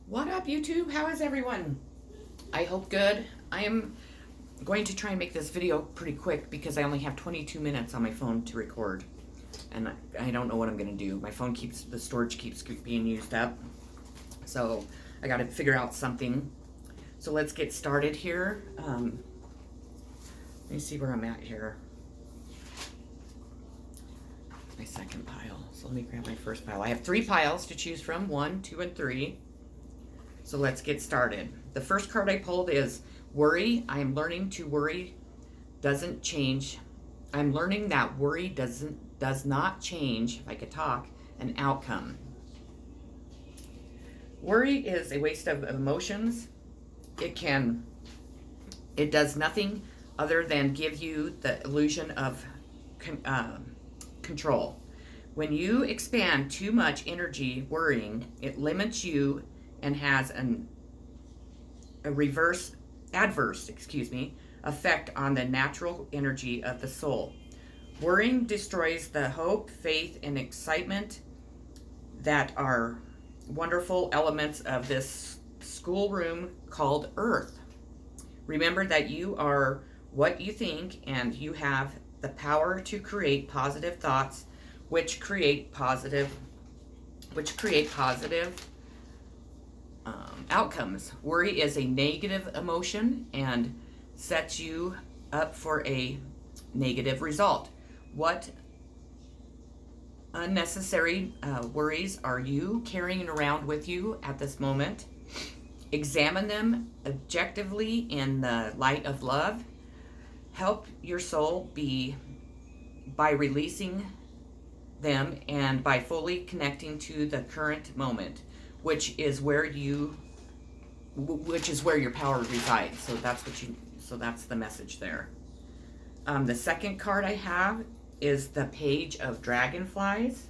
What up, YouTube? How is everyone? I hope good. I am going to try and make this video pretty quick because I only have 22 minutes on my phone to record. And I don't know what I'm going to do. My phone the storage keeps being used up. So I got to figure out something. So let's get started here. Let me see where I'm at here. My second pile. So let me grab my first pile. I have 3 piles to choose from. 1, 2, and 3. So let's get started. The first card I pulled is worry. I am learning to worry doesn't change. I'm learning that worry does not change, if I could talk, an outcome. Worry is a waste of emotions. It does nothing other than give you the illusion of control. When you expand too much energy worrying, it limits you and has a adverse effect on the natural energy of the soul. Worrying destroys the hope, faith, and excitement that are wonderful elements of this schoolroom called Earth. Remember that you are what you think, and you have the power to create positive thoughts, which create positive outcomes. Worry is a negative emotion and sets you up for a negative result. What unnecessary worries are you carrying around with you at this moment? Examine them objectively in the light of love. Help your soul by releasing them and by fully connecting to the current moment, which is where your power resides. So that's the message there. The second card I have is the Page of Dragonflies.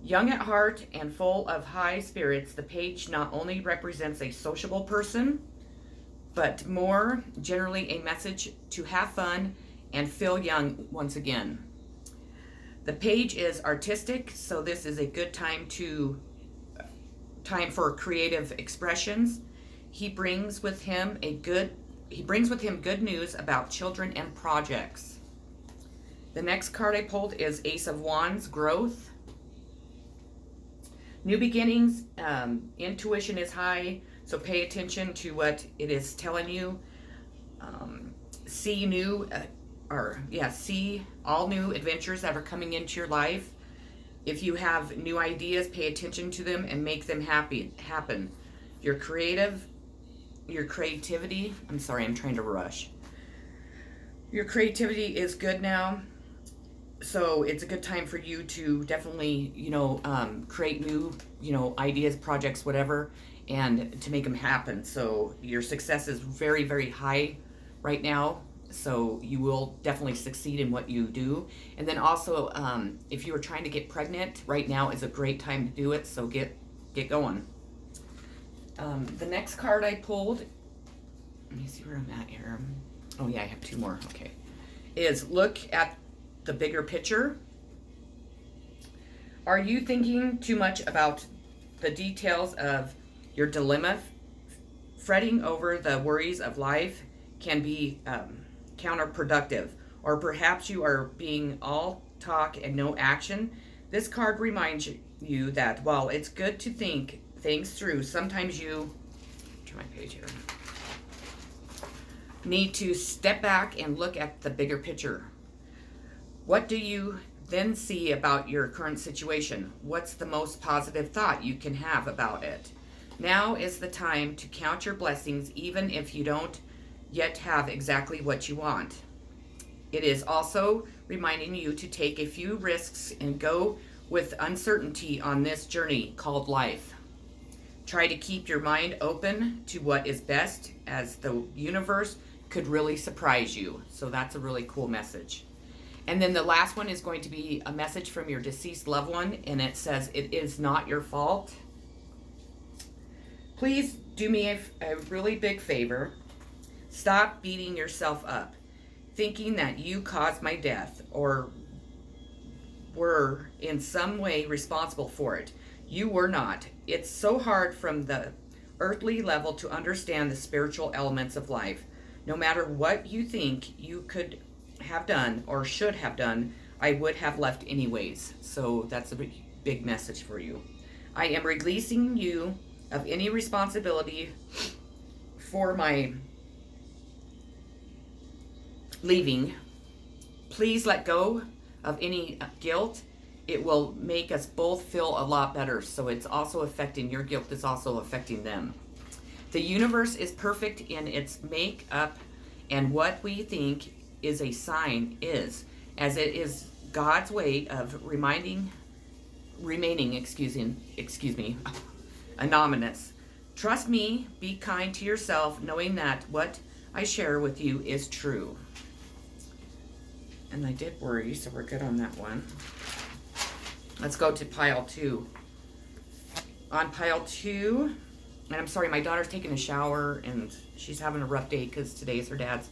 Young at heart and full of high spirits, the page not only represents a sociable person, but more generally a message to have fun and feel young once again. The page is artistic, so this is a good time for creative expressions. He brings with him good news about children and projects. The next card I pulled is Ace of Wands, growth. New beginnings, intuition is high, so pay attention to what it is telling you. See all new adventures that are coming into your life. If you have new ideas, pay attention to them and make them happen. Your creativity, I'm sorry, I'm trying to rush. Your creativity is good now. So it's a good time for you to definitely, create new, ideas, projects, whatever, and to make them happen. So your success is very, very high right now. So you will definitely succeed in what you do. And then also, if you are trying to get pregnant, right now is a great time to do it. So get going. The next card I pulled, let me see where I'm at here. Oh yeah, I have 2 more. Okay, is look at the bigger picture. Are you thinking too much about the details of your dilemma? Fretting over the worries of life can be counterproductive, or perhaps you are being all talk and no action. This card reminds you that while it's good to think things through, sometimes you turn my page here, need to step back and look at the bigger picture. What do you then see about your current situation? What's the most positive thought you can have about it? Now is the time to count your blessings, even if you don't yet have exactly what you want. It is also reminding you to take a few risks and go with uncertainty on this journey called life. Try to keep your mind open to what is best, as the universe could really surprise you. So that's a really cool message. And then the last one is going to be a message from your deceased loved one, and it says, it is not your fault. Please do me a really big favor. Stop beating yourself up, thinking that you caused my death or were in some way responsible for it. You were not. It's so hard from the earthly level to understand the spiritual elements of life. No matter what you think you could have done or should have done, I would have left anyways. So that's a big message for you. I am releasing you of any responsibility for my leaving. Please let go of any guilt. It will make us both feel a lot better. So it's also affecting your guilt, is also affecting them. The universe is perfect in its makeup, and what we think is a sign is, as it is God's way of remaining, anonymous. Trust me, be kind to yourself, knowing that what I share with you is true. And I did worry, so we're good on that one. Let's go to pile 2. On pile 2, and I'm sorry, my daughter's taking a shower and she's having a rough day because today is her dad's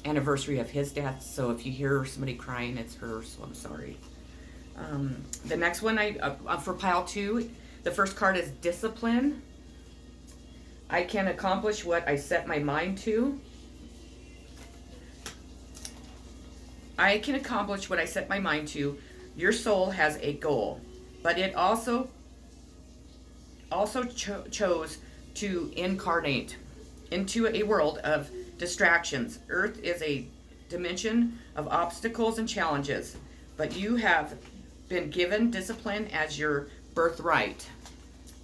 anniversary of his death. So if you hear somebody crying, it's her, so I'm sorry. The next one, for pile 2, the first card is discipline. I can accomplish what I set my mind to. I can accomplish what I set my mind to. Your soul has a goal, but it also chose to incarnate into a world of distractions. Earth is a dimension of obstacles and challenges, but you have been given discipline as your birthright.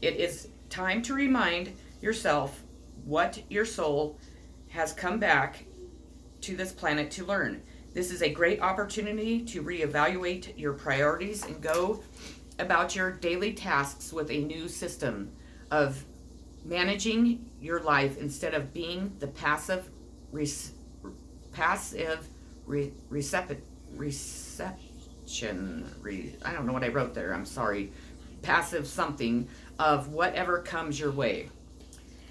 It is time to remind yourself what your soul has come back to this planet to learn. This is a great opportunity to reevaluate your priorities and go about your daily tasks with a new system of managing your life instead of being the I don't know what I wrote there, I'm sorry. Passive something of whatever comes your way.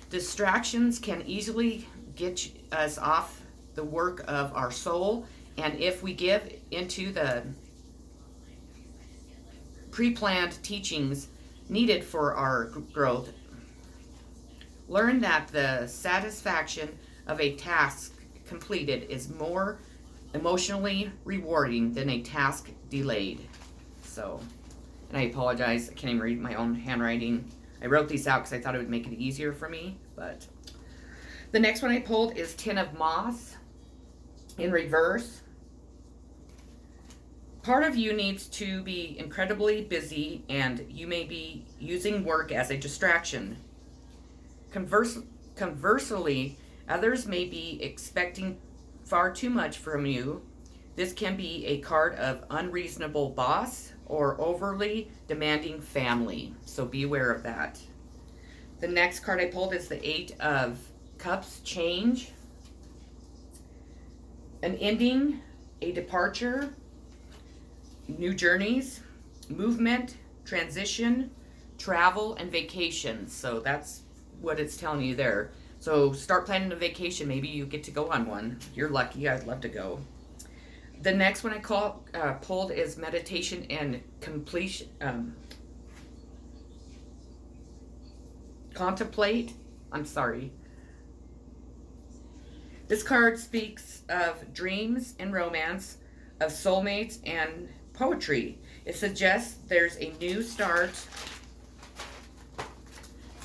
Distractions can easily get us off the work of our soul, and if we give into the pre-planned teachings needed for our growth, learn that the satisfaction of a task completed is more emotionally rewarding than a task delayed. So, and I apologize, I can't even read my own handwriting. I wrote these out because I thought it would make it easier for me, but the next one I pulled is Ten of Moss in reverse. Part of you needs to be incredibly busy, and you may be using work as a distraction. Conversely, others may be expecting far too much from you. This can be a card of unreasonable boss or overly demanding family, so be aware of that. The next card I pulled is the Eight of Cups, change, an ending, a departure, new journeys, movement, transition, travel, and vacation. So that's what it's telling you there. So start planning a vacation. Maybe you get to go on one. You're lucky. I'd love to go. The next one I pulled is meditation and completion. Contemplate. I'm sorry. This card speaks of dreams and romance, of soulmates and poetry. It suggests there's a new start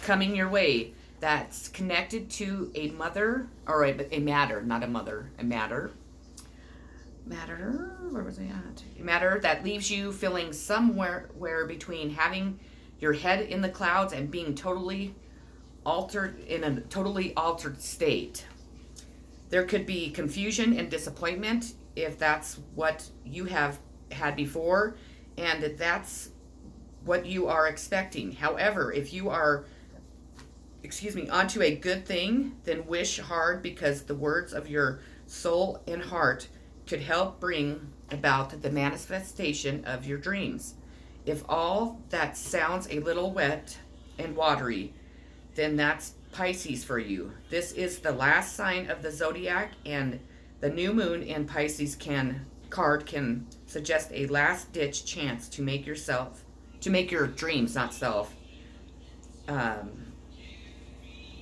coming your way that's connected to a mother, or a matter, not a mother, a matter. Where was I at? A matter that leaves you feeling somewhere between having your head in the clouds and being totally altered, in a totally altered state. There could be confusion and disappointment if that's what you have had before, and that's what you are expecting. However, if you are onto a good thing, then wish hard, because the words of your soul and heart could help bring about the manifestation of your dreams. If all that sounds a little wet and watery, then that's Pisces for you. This is the last sign of the zodiac, and the new moon in Pisces can suggest a last-ditch chance to make yourself to make your dreams, not self,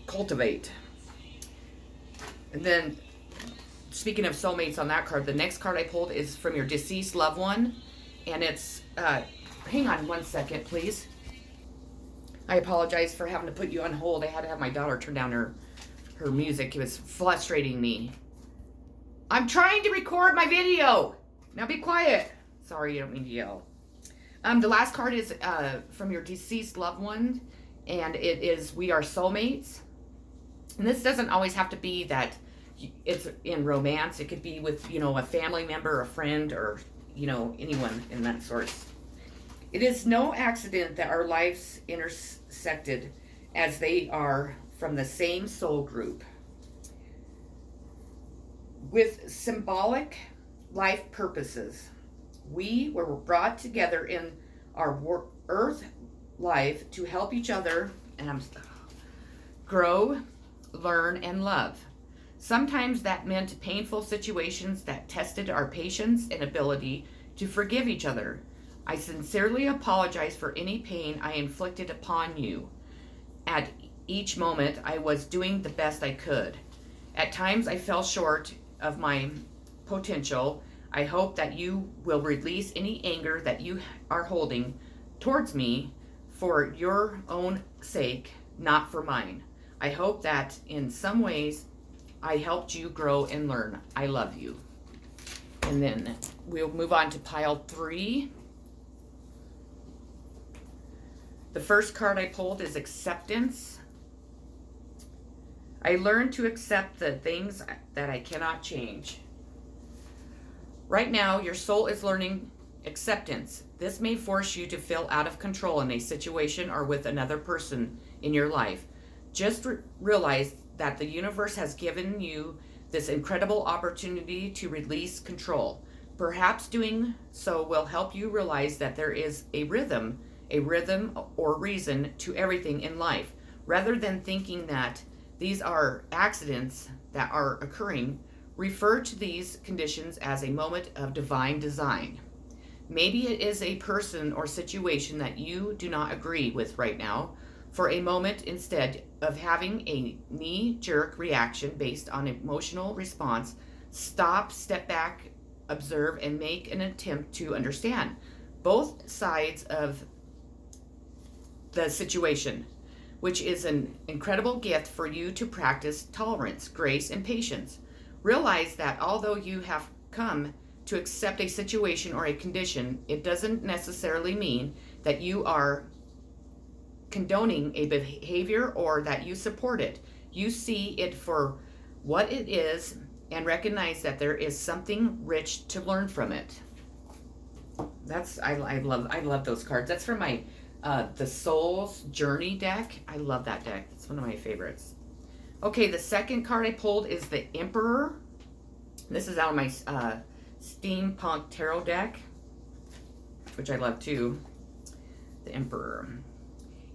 cultivate. And then, speaking of soulmates on that card, the next card I pulled is from your deceased loved one. And it's, hang on one second, please. I apologize for having to put you on hold. I had to have my daughter turn down her music. It was frustrating me. I'm trying to record my video. Now be quiet. Sorry, you don't mean to yell. The last card is from your deceased loved one, and it is We Are Soulmates. And this doesn't always have to be that it's in romance. It could be with, a family member, a friend, or, anyone in that sort. It is no accident that our lives intersected, as they are from the same soul group. With symbolic life purposes, we were brought together in our earth life to help each other and grow, learn, and love. Sometimes that meant painful situations that tested our patience and ability to forgive each other. I sincerely apologize for any pain I inflicted upon you. At each moment, I was doing the best I could. At times, I fell short of my potential. I hope that you will release any anger that you are holding towards me for your own sake, not for mine. I hope that in some ways I helped you grow and learn. I love you. And then we'll move on to pile 3. The first card I pulled is acceptance. I learned to accept the things that I cannot change. Right now, your soul is learning acceptance. This may force you to feel out of control in a situation or with another person in your life. Just realize that the universe has given you this incredible opportunity to release control. Perhaps doing so will help you realize that there is a rhythm or reason to everything in life. Rather than thinking that these are accidents that are occurring, refer to these conditions as a moment of divine design. Maybe it is a person or situation that you do not agree with right now. For a moment, instead of having a knee-jerk reaction based on emotional response, step back, observe, and make an attempt to understand both sides of the situation, which is an incredible gift for you to practice tolerance, grace, and patience. Realize that although you have come to accept a situation or a condition, it doesn't necessarily mean that you are condoning a behavior or that you support it. You see it for what it is and recognize that there is something rich to learn from it. I love those cards. That's from my the Soul's Journey deck. I love that deck. It's one of my favorites. Okay, the second card I pulled is the Emperor. This is out of my Steampunk Tarot deck, which I love too. The Emperor.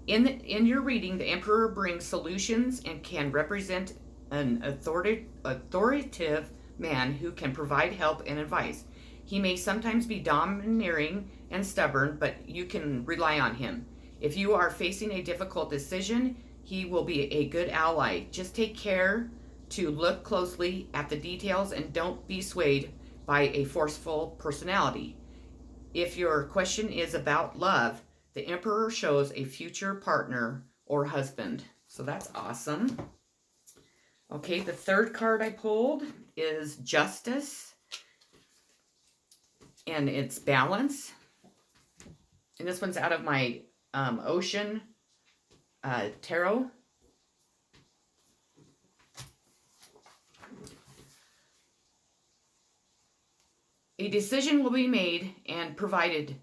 In your reading, the Emperor brings solutions and can represent an authoritative man who can provide help and advice. He may sometimes be domineering and stubborn, but you can rely on him. If you are facing a difficult decision, he will be a good ally. Just take care to look closely at the details and don't be swayed by a forceful personality. If your question is about love, the Emperor shows a future partner or husband. So that's awesome. Okay, the third card I pulled is Justice. And it's Balance. And this one's out of my Ocean Tarot. A decision will be made and provided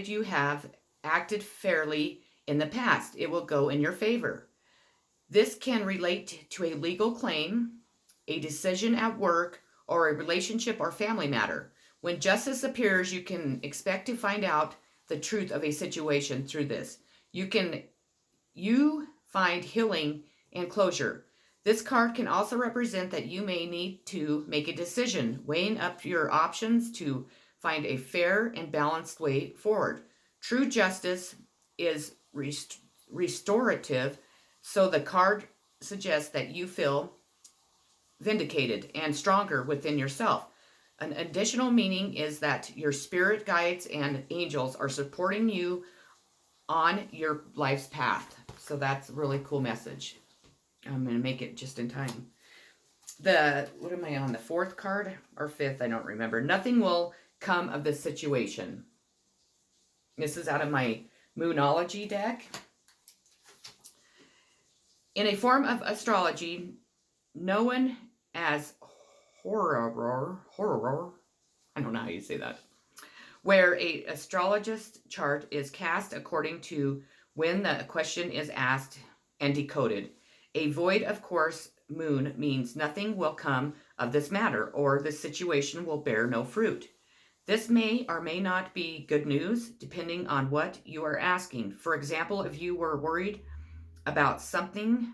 you have acted fairly in the past, it will go in your favor. This can relate to a legal claim, a decision at work, or a relationship or family matter. When justice appears, you can expect to find out the truth of a situation through this. You find healing and closure. This card can also represent that you may need to make a decision, weighing up your options to find a fair and balanced way forward. True justice is restorative, so the card suggests that you feel vindicated and stronger within yourself. An additional meaning is that your spirit guides and angels are supporting you on your life's path. So that's a really cool message. I'm going to make it just in time. What am I on? The fourth card or fifth? I don't remember. Nothing will come of this situation. This is out of my Moonology deck. In a form of astrology known as horror, I don't know how you say that, where a astrologist chart is cast according to when the question is asked and decoded. A void of course moon means nothing will come of this matter, or the situation will bear no fruit. This may or may not be good news, depending on what you are asking. For example, if you were worried about something,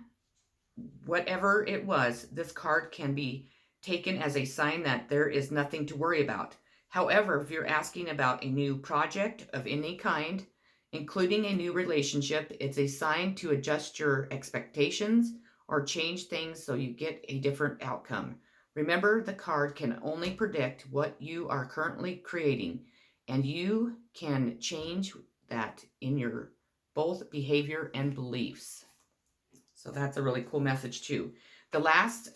whatever it was, this card can be taken as a sign that there is nothing to worry about. However, if you're asking about a new project of any kind, including a new relationship, it's a sign to adjust your expectations or change things so you get a different outcome. Remember, the card can only predict what you are currently creating, and you can change that in your both behavior and beliefs. So that's a really cool message too. The last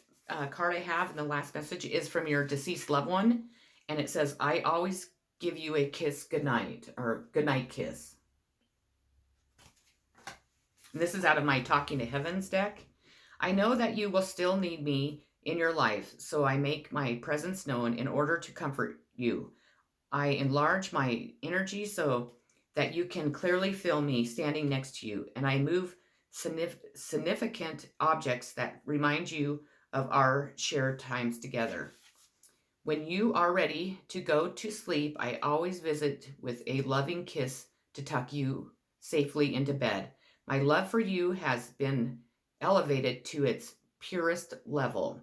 card I have and the last message is from your deceased loved one, and it says, I always give you a kiss goodnight, or goodnight kiss. And this is out of my Talking to Heavens deck. I know that you will still need me in your life, so I make my presence known in order to comfort you. I enlarge my energy so that you can clearly feel me standing next to you, and I move significant objects that remind you of our shared times together. When you are ready to go to sleep, I always visit with a loving kiss to tuck you safely into bed. My love for you has been elevated to its purest level,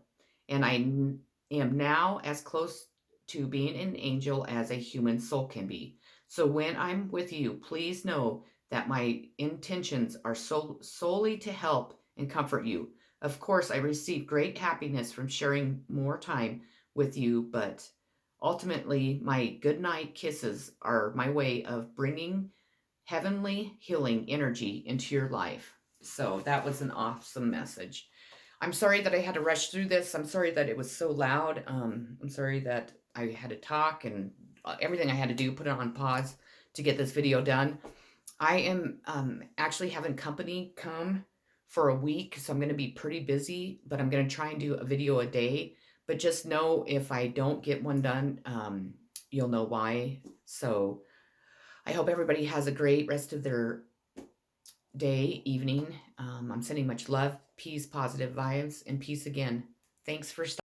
and I am now as close to being an angel as a human soul can be. So when I'm with you, please know that my intentions are solely to help and comfort you. Of course, I receive great happiness from sharing more time with you, but ultimately, my goodnight kisses are my way of bringing heavenly healing energy into your life. So that was an awesome message. I'm sorry that I had to rush through this. I'm sorry that it was so loud. I'm sorry that I had to talk and everything I had to do, put it on pause to get this video done. I am actually having company come for a week, so I'm going to be pretty busy, but I'm going to try and do a video a day. But just know if I don't get one done, you'll know why. So I hope everybody has a great rest of their day, evening. I'm sending much love, peace, positive vibes, and peace again. Thanks for stopping.